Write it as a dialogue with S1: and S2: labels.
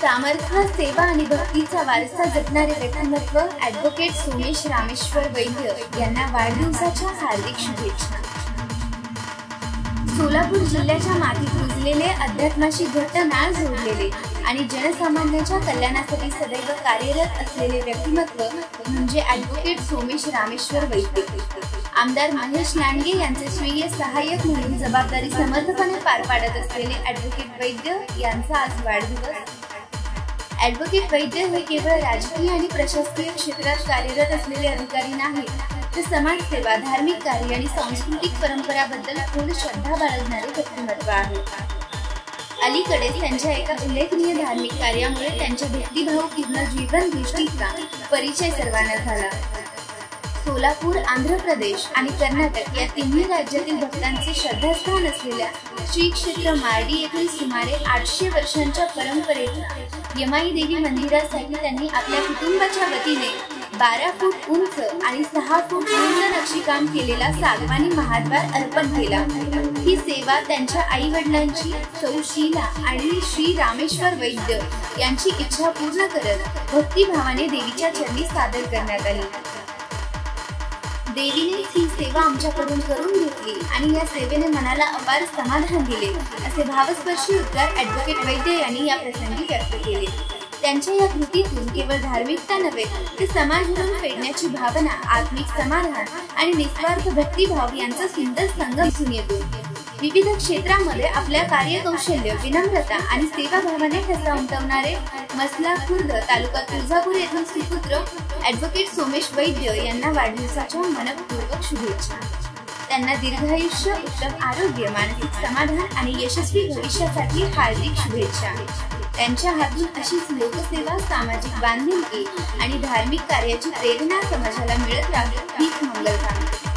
S1: सामर्थ्य, सेवा आणि भक्तीचा वारसा जपणारे व्यक्तिमत्व ॲडव्होकेट सोमेश रामेश्वर वैद्य यांना वाढदिवसाच्या हार्दिक शुभेच्छा। सोलापूर जिल्ह्याच्या मातीत रुजलेले, अध्यात्माशी घट्ट नाळ जोडलेले आणि जनसामान्यांच्या कल्याणासाठी सदैव कार्यरत असलेले व्यक्तिमत्व म्हणजे ॲडव्होकेट सोमेश रामेश्वर वैद्य। आमदार महेश लांडगे यांचे स्वीय सहाय्यक म्हणून जबाबदारी समर्थपणे पार पाडत असलेले ॲडव्होकेट वैद्य यांचा आज वाढदिवस। ॲडव्होकेट वैद्य हे केवळ राजकीय आणि प्रशासकीय क्षेत्रात कार्यरत असलेले अधिकारी नाहीत, तर समाजसेवा, धार्मिक कार्य आणि सांस्कृतिक परंपराबद्दल खोल श्रद्धा बाळगणारे व्यक्तिमत्व आहे। अलीकडेच त्यांच्या एका उल्लेखनीय धार्मिक कार्यामुळे त्यांच्या भक्तिभावपूर्ण जीवन दृष्टीचा परिचय सर्वांना झाला। सोलापूर, आंध्र प्रदेश आणि कर्नाटक या तिन्ही राज्यातील भक्तांचे श्रद्धास्थान असलेल्या श्री क्षेत्र मार्डी येथील सुमारे 800 वर्षांच्या परंपरेच्या यमाई देवी मंदिरासाठी त्यांनी आपल्या कुटुंबाच्या वतीने 12 फूट उंच आणि 6 फूट रुंद नक्षीकाम केलेला सागवानी महाद्वार अर्पण केला। ही सेवा त्यांच्या आई वडिलांची सौ शीला आणि श्री रामेश्वर वैद्य यांची इच्छा पूर्ण करत भक्तिभावाने देवीच्या चरणी सादर करण्यात आली। देवीने ही सेवा आमच्याकडून करून घेतली आणि या सेवेने मनाला अपार समाधान दिले, असे भावस्पर्शी उद्गार ॲडव्होकेट वैद्य यांनी या प्रसंगी व्यक्त केले। त्यांच्या या कृतीतून केवळ धार्मिकता नव्हे, तर समाज म्हणून फेडण्याची भावना, आत्मिक समाधान आणि निस्वार्थ भक्तिभाव यांचा सुंदर संगम दिसून येतो। विविध क्षेत्रामध्ये आपल्या कार्यकौशल्य, विनम्रता आणि सेवाभावाने ठसा उमटवणारे मसला खुर्द तालुका तुळजापूर येथील सुपुत्र ॲडव्होकेट सोमेश वैद्य यांना वाढदिवसाच्या मनपूर्वक शुभेच्छा। त्यांना दीर्घायुष्य, उत्तम आरोग्य, मानसिक समाधान आणि यशस्वी भविष्यासाठी हार्दिक शुभेच्छा। त्यांच्या हातून अशीच लोकसेवा, सामाजिक बांधिलकी आणि धार्मिक कार्याची प्रेरणा समाजाला मिळत राहावी हीच मंगलकामना।